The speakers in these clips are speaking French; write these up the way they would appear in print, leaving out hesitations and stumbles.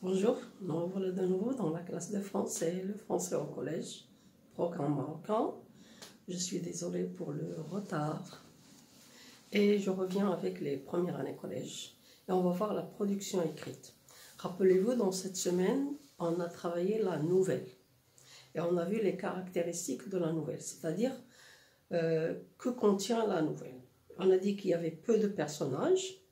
Bonjour, nous voilà de nouveau dans la classe de français, le français au collège, programme marocain. Je suis désolée pour le retard et je reviens avec les premières années collège et on va voir la production écrite. Rappelez-vous, dans cette semaine, on a travaillé la nouvelle et on a vu les caractéristiques de la nouvelle, c'est-à-dire que contient la nouvelle. On a dit qu'il y avait peu de personnages,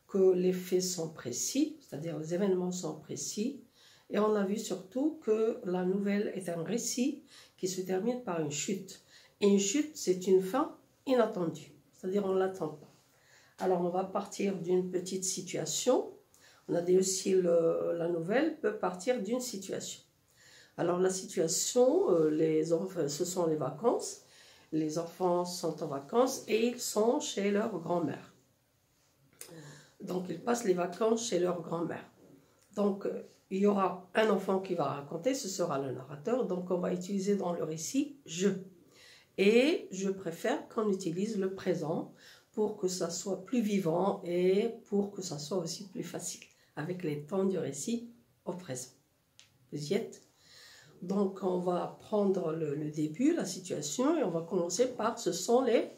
que les faits sont précis, c'est-à-dire les événements sont précis, et on a vu surtout que la nouvelle est un récit qui se termine par une chute. Et une chute, c'est une fin inattendue, c'est-à-dire on ne l'attend pas. Alors on va partir d'une petite situation. On a dit aussi la nouvelle peut partir d'une situation. Alors la situation, ce sont les vacances. Les enfants sont en vacances et ils sont chez leur grand-mère. Donc, ils passent les vacances chez leur grand-mère. Donc, il y aura un enfant qui va raconter, ce sera le narrateur. Donc, on va utiliser dans le récit « je ». Et je préfère qu'on utilise le présent pour que ça soit plus vivant et pour que ça soit aussi plus facile, avec les temps du récit au présent. Vous y êtes? Donc, on va prendre le début, la situation, et on va commencer par « ce sont les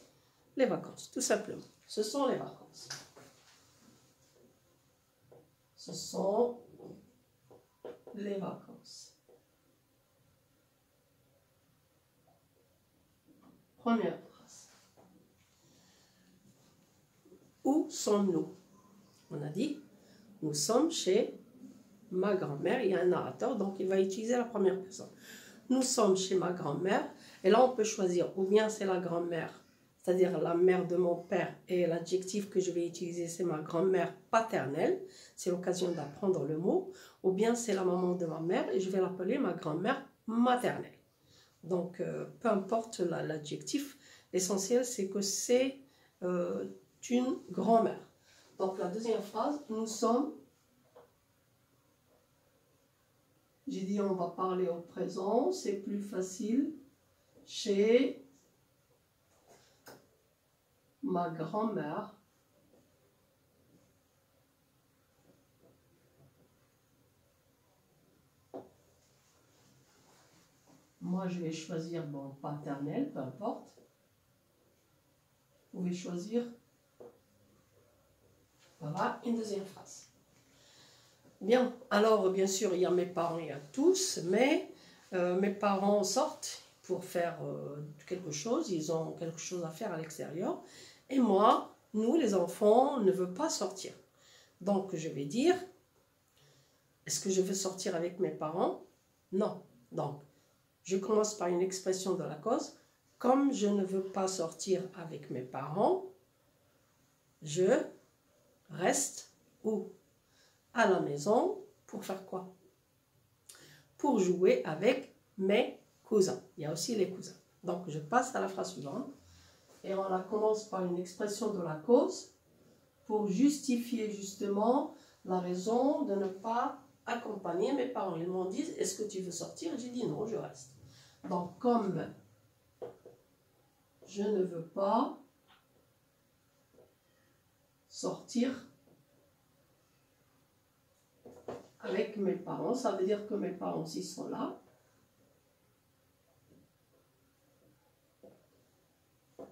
vacances », tout simplement. Ce sont les vacances. Ce sont les vacances. Première phrase. Où sommes-nous? On a dit, nous sommes chez ma grand-mère. Il y a un narrateur, donc il va utiliser la première personne. Nous sommes chez ma grand-mère. Et là, on peut choisir, ou bien c'est la grand-mère, c'est-à-dire la mère de mon père, et l'adjectif que je vais utiliser, c'est ma grand-mère paternelle, c'est l'occasion d'apprendre le mot, ou bien c'est la maman de ma mère, et je vais l'appeler ma grand-mère maternelle. Donc, peu importe l'adjectif, l'essentiel, c'est que c'est une grand-mère. Donc, la deuxième phrase, nous sommes, j'ai dit on va parler au présent, c'est plus facile, chez ma grand-mère moi je vais choisir mon paternel, peu importe. Vous pouvez choisir. Voilà, une deuxième phrase. Bien, alors bien sûr il y a mes parents, il y a tous, mais mes parents sortent pour faire quelque chose, ils ont quelque chose à faire à l'extérieur. Et moi, nous les enfants, on ne veut pas sortir. Donc je vais dire, est-ce que je veux sortir avec mes parents? Non. Donc, je commence par une expression de la cause. Comme je ne veux pas sortir avec mes parents, je reste où? À la maison. Pour faire quoi? Pour jouer avec mes cousins. Il y a aussi les cousins. Donc, je passe à la phrase suivante. Et on la commence par une expression de la cause pour justifier justement la raison de ne pas accompagner mes parents. Ils m'ont dit, est-ce que tu veux sortir? J'ai dit non, je reste. Donc, comme je ne veux pas sortir avec mes parents, ça veut dire que mes parents aussi sont là.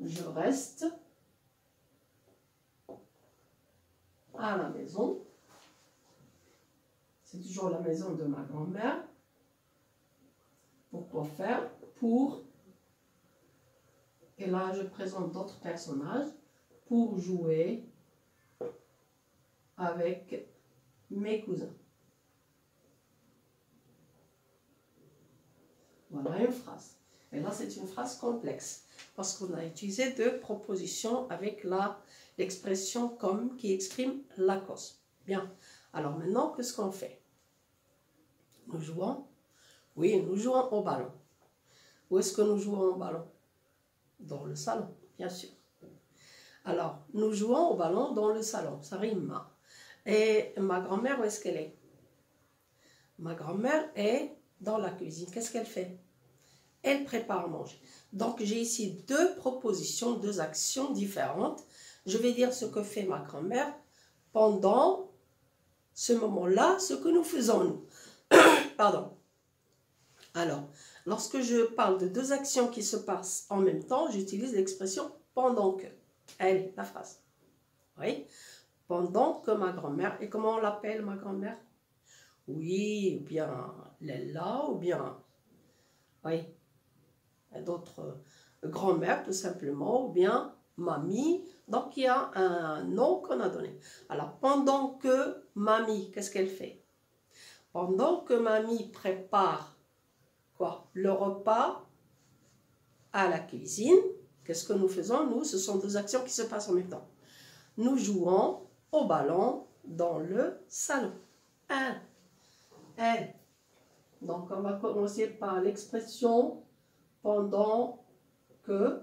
Je reste à la maison. C'est toujours la maison de ma grand-mère. Pourquoi faire? Pour, et là je présente d'autres personnages, pour jouer avec mes cousins. Voilà une phrase. Et là c'est une phrase complexe, parce qu'on a utilisé deux propositions avec l'expression comme qui exprime la cause. Bien, alors maintenant, qu'est-ce qu'on fait? Nous jouons. Oui, nous jouons au ballon. Où est-ce que nous jouons au ballon? Dans le salon, bien sûr. Alors, nous jouons au ballon dans le salon, ça rime. Et ma grand-mère, où est-ce qu'elle est? Ma grand-mère est dans la cuisine. Qu'est-ce qu'elle fait? Elle prépare à manger. Donc, j'ai ici deux propositions, deux actions différentes. Je vais dire ce que fait ma grand-mère pendant ce moment-là, ce que nous faisons, nous. Pardon. Alors, lorsque je parle de deux actions qui se passent en même temps, j'utilise l'expression « pendant que ». Elle, la phrase. Oui. Pendant que ma grand-mère, et comment on l'appelle ma grand-mère? Oui, ou bien Lella, ou bien, oui, d'autres grand-mères tout simplement, ou bien mamie. Donc il y a un nom qu'on a donné. Alors pendant que mamie, qu'est-ce qu'elle fait? Pendant que mamie prépare quoi? Le repas à la cuisine, qu'est-ce que nous faisons? Nous, ce sont deux actions qui se passent en même temps. Nous jouons au ballon dans le salon. Elle. Donc, on va commencer par l'expression pendant que.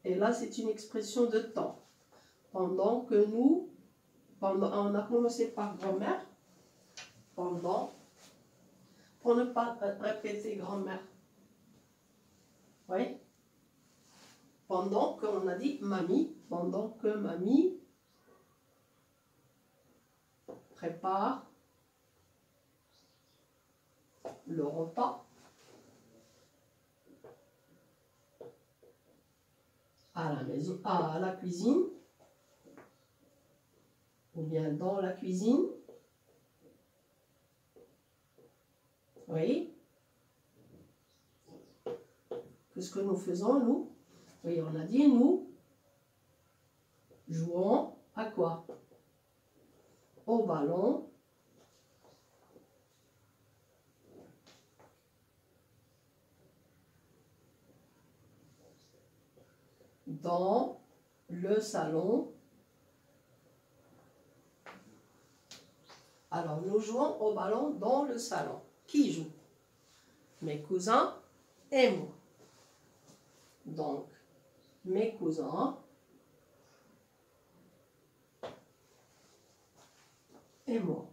Et là, c'est une expression de temps. Pendant que nous. On a commencé par grand-mère. Pendant. Pour ne pas répéter grand-mère. Oui. Pendant qu'on a dit mamie. Pendant que mamie prépare le repas à la maison, à la cuisine, ou bien dans la cuisine. Oui. Qu'est-ce que nous faisons, nous? Oui, on a dit, nous jouons à quoi? Au ballon. Dans le salon. Alors, nous jouons au ballon dans le salon. Qui joue? Mes cousins et moi. Donc, mes cousins et moi.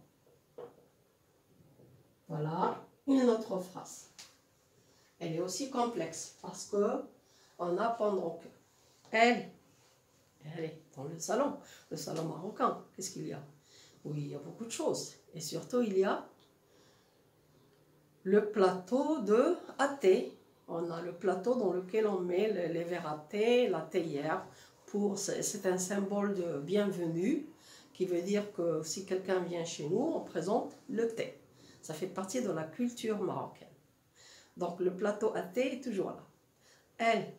Voilà une autre phrase. Elle est aussi complexe parce que on a pendant que. Elle est dans le salon marocain. Qu'est-ce qu'il y a? Oui, il y a beaucoup de choses. Et surtout, il y a le plateau à thé. On a le plateau dans lequel on met les verres à thé, la théière. C'est un symbole de bienvenue qui veut dire que si quelqu'un vient chez nous, on présente le thé. Ça fait partie de la culture marocaine. Donc le plateau à thé est toujours là. Elle.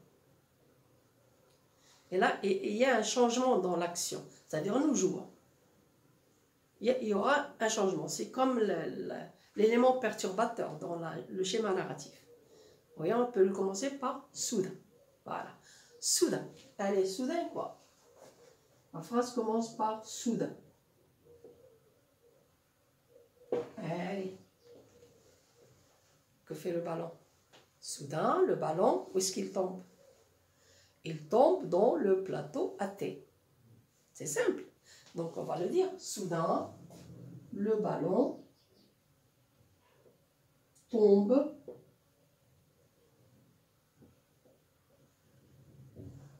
Et là, il y a un changement dans l'action. C'est-à-dire nous jouons. Il y aura un changement. C'est comme l'élément perturbateur dans le schéma narratif. Vous voyez, on peut le commencer par soudain. Voilà. Soudain. Elle est soudain, quoi. La phrase commence par soudain. Allez. Que fait le ballon? Soudain, le ballon, où est-ce qu'il tombe? Il tombe dans le plateau à thé. C'est simple. Donc on va le dire. Soudain, le ballon tombe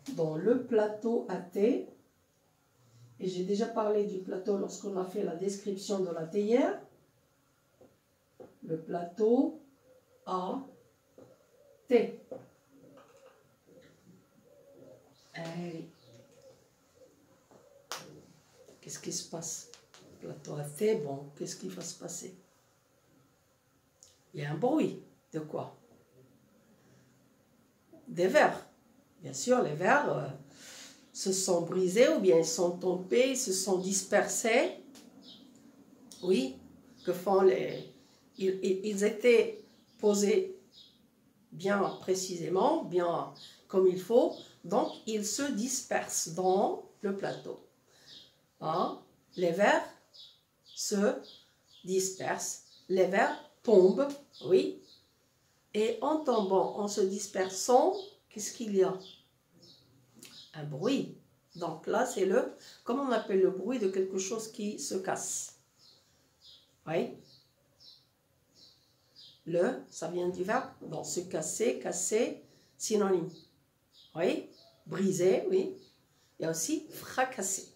dans le plateau à thé. Et j'ai déjà parlé du plateau lorsqu'on a fait la description de la théière. Le plateau à thé. Allez. Qu'est-ce qui se passe? Plateau à thé, bon, qu'est-ce qui va se passer? Il y a un bruit. De quoi? Des verres. Bien sûr, les verres se sont brisés ou bien ils sont tombés, ils se sont dispersés. Oui, que font les... Ils étaient posés bien précisément, bien comme il faut. Donc, ils se dispersent dans le plateau. Hein? Les verres se dispersent. Les verres tombent, oui. Et en tombant, en se dispersant, qu'est-ce qu'il y a? Un bruit. Donc là, c'est comment on appelle le bruit de quelque chose qui se casse? Oui. Ça vient du verbe. Donc, se casser, casser, synonyme. Oui. Briser, oui. Il y a aussi fracasser.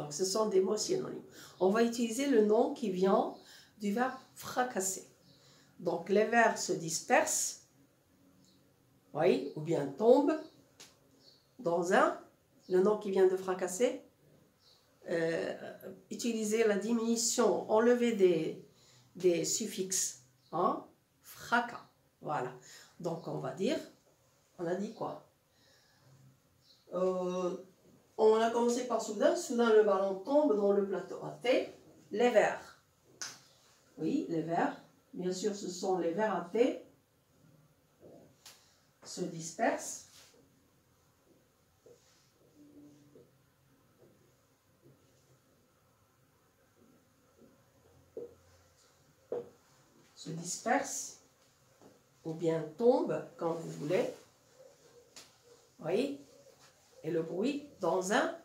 Donc, ce sont des mots synonymes. On va utiliser le nom qui vient du verbe fracasser. Donc, les vers se dispersent, oui, ou bien tombent dans un, le nom qui vient de fracasser, utiliser la diminution, enlever des suffixes, hein, fracas, voilà. Donc, on va dire, on a dit quoi? On a commencé par soudain. Soudain, le ballon tombe dans le plateau à thé. Les vers. Oui, les vers. Bien sûr, ce sont les vers à thé. Se dispersent. Se dispersent. Ou bien tombent, quand vous voulez. Oui. Et le bruit dans un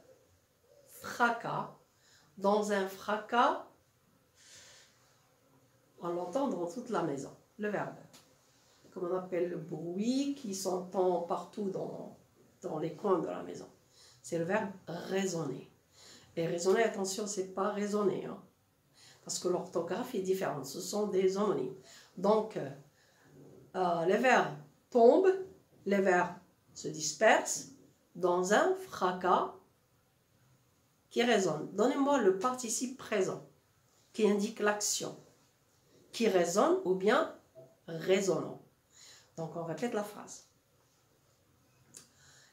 fracas. Dans un fracas, on l'entend dans toute la maison. Le verbe. Comme on appelle le bruit qui s'entend partout dans les coins de la maison. C'est le verbe résonner. Et résonner, attention, c'est pas raisonner. Hein, parce que l'orthographe est différente. Ce sont des homonymes. Donc, les verbes tombent, les verbes se dispersent dans un fracas qui résonne. Donnez-moi le participe présent qui indique l'action. Qui résonne ou bien résonnant. Donc, on répète la phrase.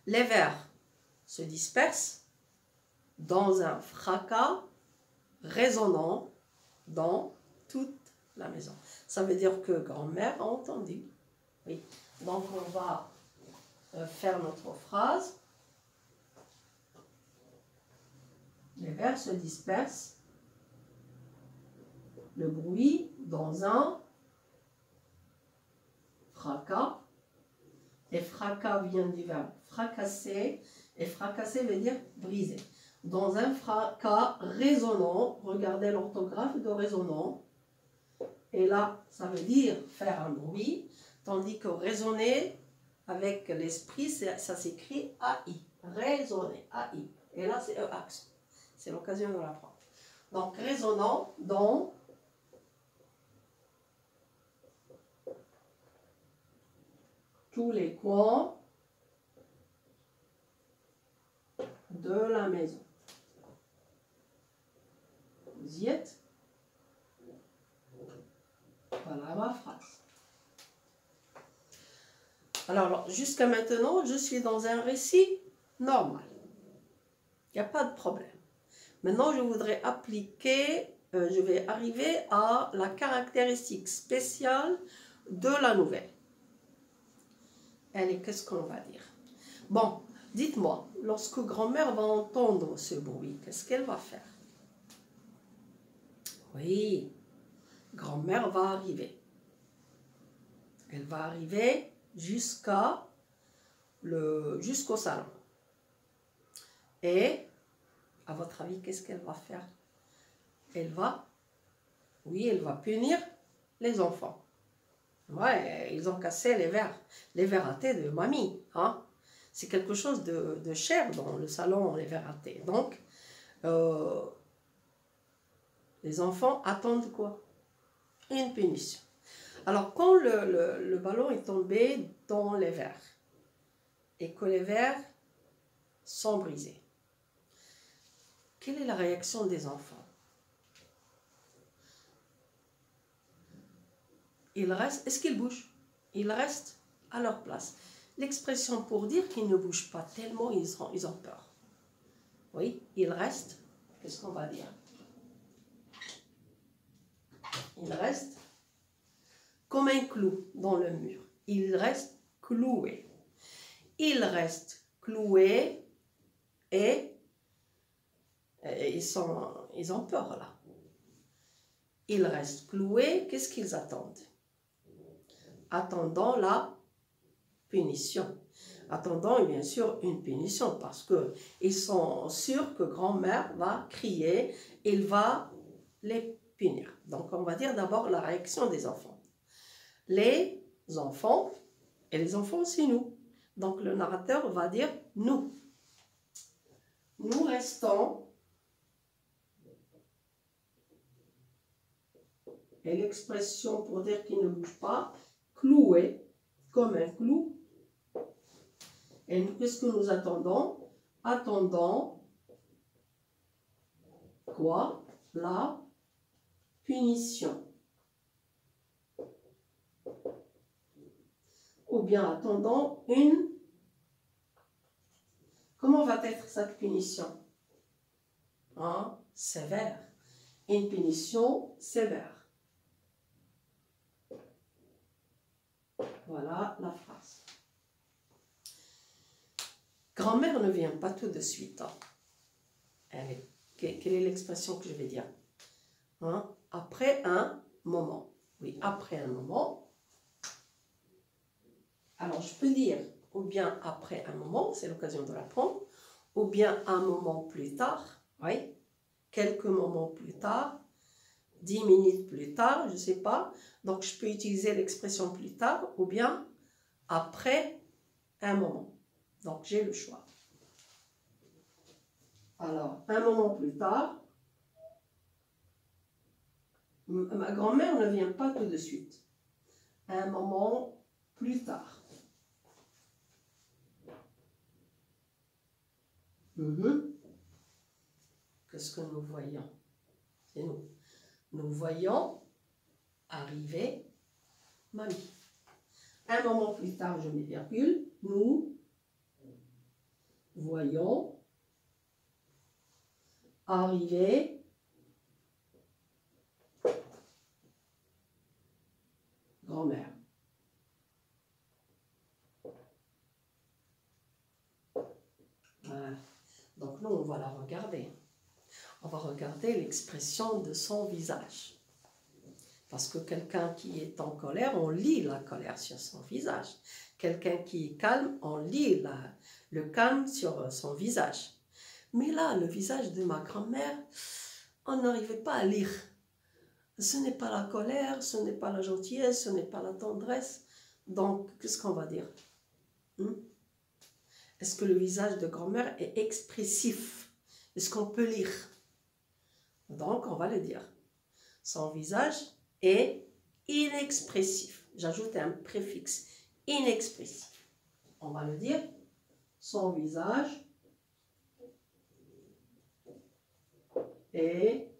Les vers se dispersent dans un fracas résonnant dans toute la maison. Ça veut dire que grand-mère a entendu. Oui. Donc, on va faire notre phrase. Les vers se dispersent. Le bruit dans un fracas. Et fracas vient du verbe fracasser. Et fracasser veut dire briser. Dans un fracas résonnant, regardez l'orthographe de résonnant. Et là, ça veut dire faire un bruit. Tandis que résonner, avec l'esprit, ça s'écrit AI. Résonner, AI. Et là, c'est E-accent. C'est l'occasion de l'apprendre. Donc, résonnant dans tous les coins de la maison. Vous y êtes? Voilà ma phrase. Alors jusqu'à maintenant, je suis dans un récit normal. Il n'y a pas de problème. Maintenant, je voudrais appliquer, je vais arriver à la caractéristique spéciale de la nouvelle. Allez, qu'est-ce qu'on va dire? Bon, dites-moi, lorsque grand-mère va entendre ce bruit, qu'est-ce qu'elle va faire? Oui, grand-mère va arriver. Elle va arriver jusqu'au salon. Et, à votre avis, qu'est-ce qu'elle va faire? Elle va punir les enfants. Ouais, ils ont cassé les verres à thé de mamie. Hein? C'est quelque chose de cher dans le salon, les verres à thé. Donc, les enfants attendent quoi? Une punition. Alors, quand le ballon est tombé dans les verres et que les verres sont brisés, quelle est la réaction des enfants? Est-ce qu'ils bougent? Ils restent à leur place. L'expression pour dire qu'ils ne bougent pas tellement ils ont peur. Oui, ils restent. Qu'est-ce qu'on va dire? Ils restent comme un clou dans le mur. Ils restent cloués. Ils restent cloués et ils ont peur là. Ils restent cloués. Qu'est-ce qu'ils attendent? Attendant la punition. Attendant bien sûr une punition parce qu'ils sont sûrs que grand-mère va crier, il va les punir. Donc on va dire d'abord la réaction des enfants. Les enfants, et les enfants c'est nous. Donc le narrateur va dire nous. Nous restons Et l'expression pour dire qu'il ne bouge pas, cloué, comme un clou. Et qu'est-ce que nous attendons? Attendons quoi? La punition. Ou bien attendons une... Comment va être cette punition? Hein? Sévère. Une punition sévère. Voilà la phrase. Grand-mère ne vient pas tout de suite. Hein. Allez, quelle est l'expression que je vais dire? Hein? Après un moment. Oui, après un moment. Alors, je peux dire ou bien après un moment, c'est l'occasion de l'apprendre, ou bien un moment plus tard, oui, quelques moments plus tard, 10 minutes plus tard, je ne sais pas. Donc, je peux utiliser l'expression plus tard ou bien après un moment. Donc, j'ai le choix. Alors, un moment plus tard, ma grand-mère ne vient pas tout de suite. Un moment plus tard. Qu'est-ce que nous voyons? C'est nous. Nous voyons arriver mamie. Un moment plus tard, je mets virgule. Nous voyons arriver grand-mère. Voilà. Donc nous, on va la regarder. On va regarder l'expression de son visage. Parce que quelqu'un qui est en colère, on lit la colère sur son visage. Quelqu'un qui est calme, on lit le calme sur son visage. Mais là, le visage de ma grand-mère, on n'arrivait pas à lire. Ce n'est pas la colère, ce n'est pas la gentillesse, ce n'est pas la tendresse. Donc, qu'est-ce qu'on va dire? Est-ce que le visage de grand-mère est expressif? Est-ce qu'on peut lire? Donc, on va le dire. Son visage est inexpressif. J'ajoute un préfixe. Inexpressif. On va le dire. Son visage est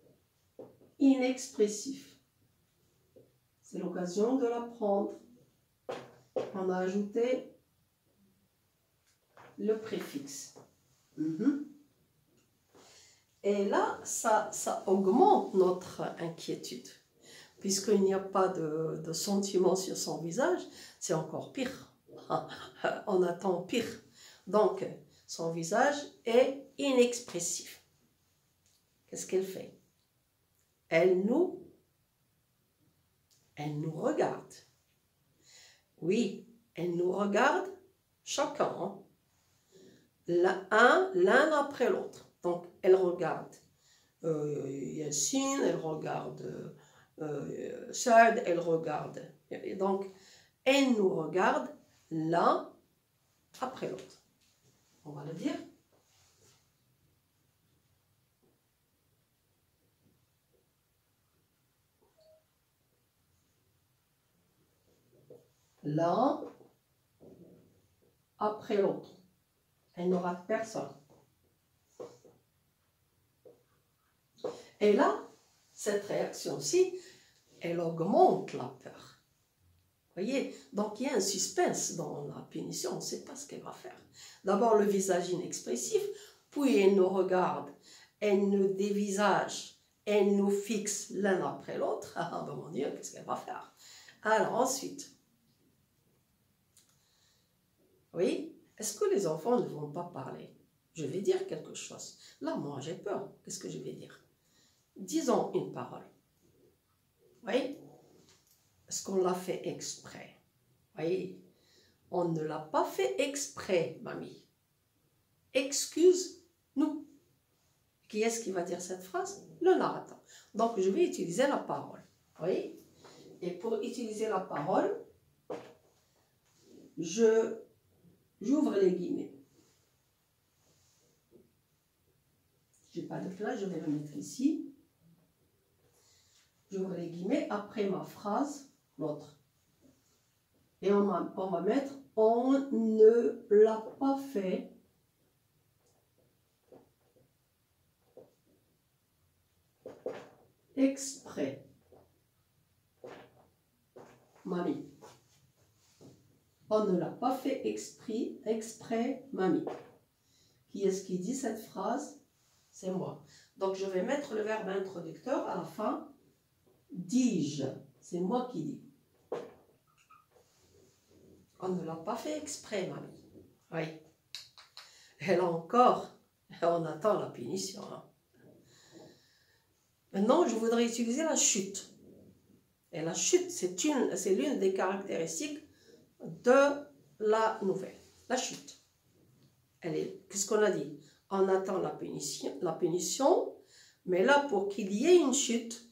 inexpressif. C'est l'occasion de l'apprendre. On a ajouté le préfixe. Et là, ça augmente notre inquiétude. Puisqu'il n'y a pas de sentiment sur son visage, c'est encore pire. On attend pire. Donc, son visage est inexpressif. Qu'est-ce qu'elle fait? Elle nous regarde. Oui, elle nous regarde chacun. L'un après l'autre. Donc, elle regarde Yassine, elle regarde Saad, elle regarde. Et donc, elle nous regarde l'un après l'autre. On va le dire. L'un après l'autre. Elle ne rate personne. Et là, cette réaction-ci, elle augmente la peur. Vous voyez? Donc, il y a un suspense dans la punition. On ne sait pas ce qu'elle va faire. D'abord, le visage inexpressif, puis elle nous regarde, elle nous dévisage, elle nous fixe l'un après l'autre. Ah, ben mon Dieu, qu'est-ce qu'elle va faire? Alors, ensuite, oui, est-ce que les enfants ne vont pas parler? Je vais dire quelque chose. Là, moi, j'ai peur. Qu'est-ce que je vais dire? Disons une parole. Oui? Est-ce qu'on l'a fait exprès? Oui? On ne l'a pas fait exprès, mamie. Excuse-nous. Qui est-ce qui va dire cette phrase? Le narrateur. Donc, je vais utiliser la parole. Oui? Et pour utiliser la parole, j'ouvre les guillemets. Je n'ai pas de place, je vais le mettre ici. j'ouvre les guillemets, après ma phrase, l'autre. Et on va mettre « on ne l'a pas fait ». Exprès. Mamie. On ne l'a pas fait exprès, mamie. Qui est-ce qui dit cette phrase? C'est moi. Donc je vais mettre le verbe introducteur à la fin. Dis-je. C'est moi qui dis. On ne l'a pas fait exprès, mamie. Oui. Et là encore, on attend la punition. Hein. Maintenant, je voudrais utiliser la chute. Et la chute, c'est l'une des caractéristiques de la nouvelle. La chute. Qu'est-ce qu'on a dit? On attend la punition, mais là, pour qu'il y ait une chute,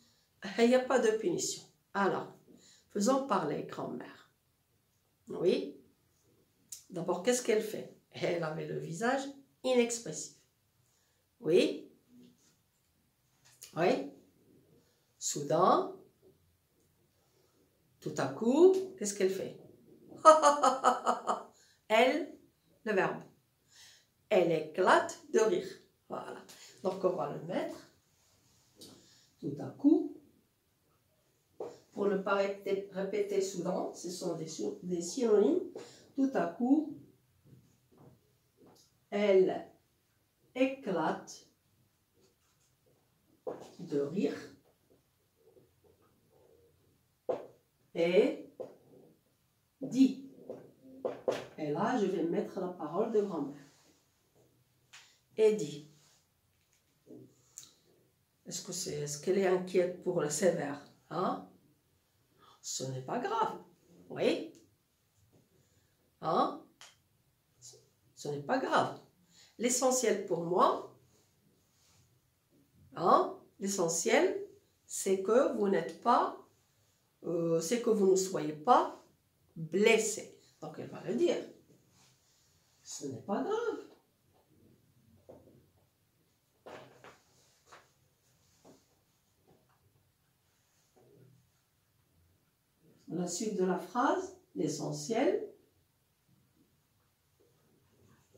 il n'y a pas de punition. Alors, faisons parler grand-mère. Oui. D'abord, qu'est-ce qu'elle fait? Elle avait le visage inexpressif. Oui. Oui. Soudain, tout à coup, qu'est-ce qu'elle fait? Elle, le verbe. Elle éclate de rire. Voilà. Donc, on va le mettre. Tout à coup. Pour ne pas répéter soudain, ce sont des synonymes. Tout à coup, elle éclate de rire et dit. Et là, je vais mettre la parole de grand-mère. Et dit. Est-ce qu'elle est inquiète pour le sévère? Hein? Ce n'est pas grave. Oui? Hein? Ce n'est pas grave. L'essentiel pour moi, hein? L'essentiel, c'est que vous n'êtes pas, c'est que vous ne soyez pas blessé. Donc elle va le dire. Ce n'est pas grave. La suite de la phrase, l'essentiel,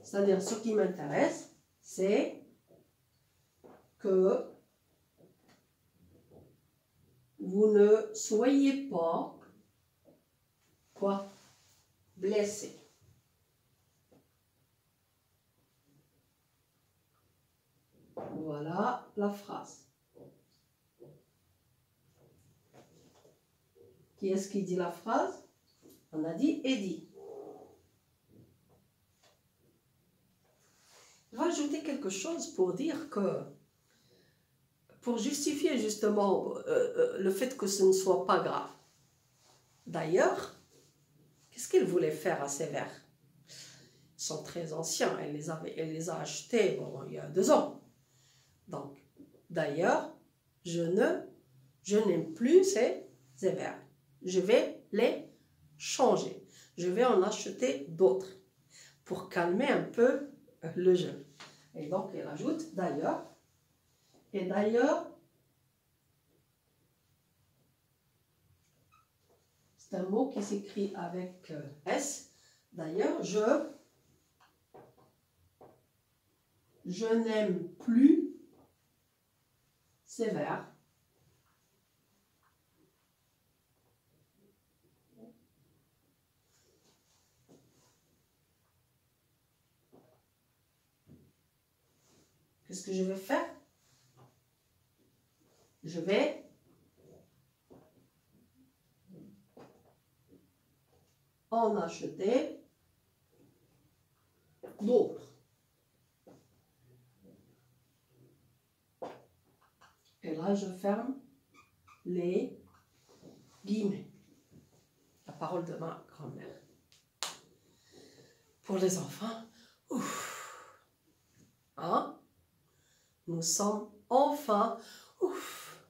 c'est-à-dire ce qui m'intéresse, c'est que vous ne soyez pas quoi? Blessé. Voilà la phrase. Qui est-ce qui dit la phrase? On a dit Eddie. Je vais ajouter quelque chose pour dire que, pour justifier justement le fait que ce ne soit pas grave. D'ailleurs, qu'est-ce qu'elle voulait faire à ces vers? Ils sont très anciens, elle les a achetés il y a 2 ans. Donc, d'ailleurs, je n'aime plus ces vers. Je vais les changer. Je vais en acheter d'autres pour calmer un peu le jeu. Et donc, elle ajoute d'ailleurs. Et d'ailleurs, c'est un mot qui s'écrit avec S. D'ailleurs, je n'aime plus ces vers. Qu'est-ce que je vais faire? Je vais en acheter d'autres. Et là, je ferme les guillemets. La parole de ma grand-mère. Pour les enfants, ouf, hein? Nous sommes enfin, ouf,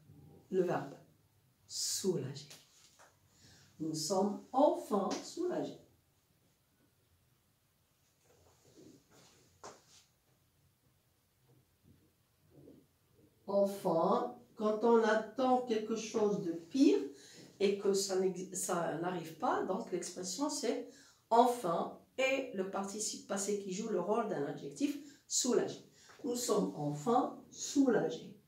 le verbe, soulagés. Nous sommes enfin soulagés. Enfin, quand on attend quelque chose de pire et que ça n'arrive pas, donc l'expression c'est enfin, et le participe passé qui joue le rôle d'un adjectif soulagé. Nous sommes enfin soulagés.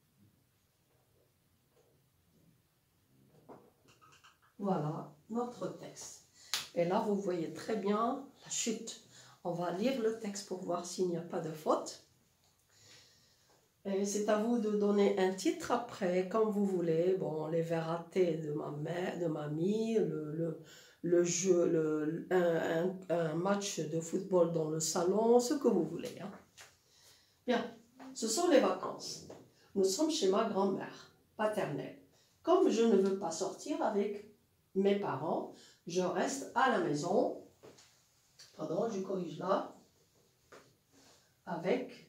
Voilà notre texte. Et là, vous voyez très bien la chute. On va lire le texte pour voir s'il n'y a pas de faute. Et c'est à vous de donner un titre après, comme vous voulez. Bon, les vers ratés de ma mère, de mamie, le jeu, un match de football dans le salon, ce que vous voulez. Hein. Bien, ce sont les vacances. Nous sommes chez ma grand-mère paternelle. Comme je ne veux pas sortir avec mes parents, je reste à la maison. Pardon, je corrige là. Avec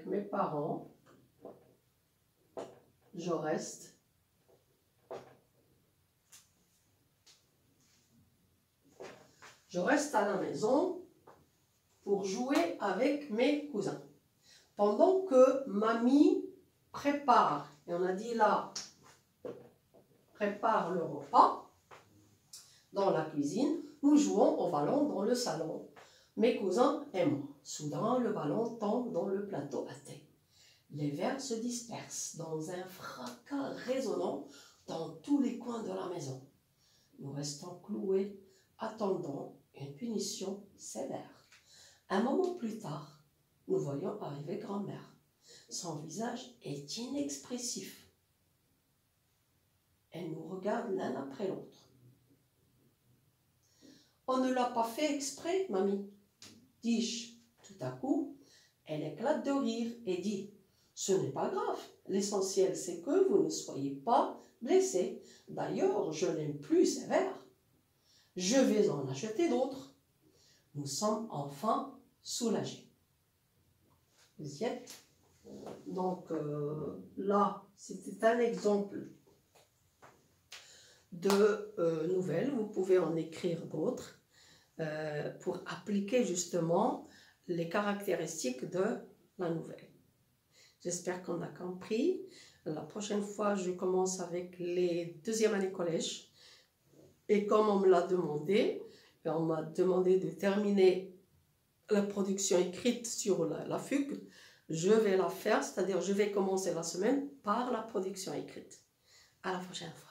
mes parents, je reste à la maison pour jouer avec mes cousins. Pendant que mamie prépare, et on a dit là, prépare le repas dans la cuisine, nous jouons au ballon dans le salon. Mes cousins et moi. Soudain, le ballon tombe dans le plateau à thé. Les verres se dispersent dans un fracas résonnant dans tous les coins de la maison. Nous restons cloués, attendant une punition sévère. Un moment plus tard, nous voyons arriver grand-mère. Son visage est inexpressif. Elle nous regarde l'un après l'autre. « On ne l'a pas fait exprès, mamie, dis-je. Tout à coup, elle éclate de rire et dit « Ce n'est pas grave, l'essentiel c'est que vous ne soyez pas blessés. D'ailleurs, je n'aime plus ces verres. Je vais en acheter d'autres. » Nous sommes enfin soulagés. Vous y êtes? Donc là, c'était un exemple de nouvelles. Vous pouvez en écrire d'autres pour appliquer justement les caractéristiques de la nouvelle. J'espère qu'on a compris. La prochaine fois, je commence avec les deuxième année collège. Et comme on me l'a demandé, on m'a demandé de terminer la production écrite sur la fugue, je vais la faire, c'est-à-dire je vais commencer la semaine par la production écrite. À la prochaine fois.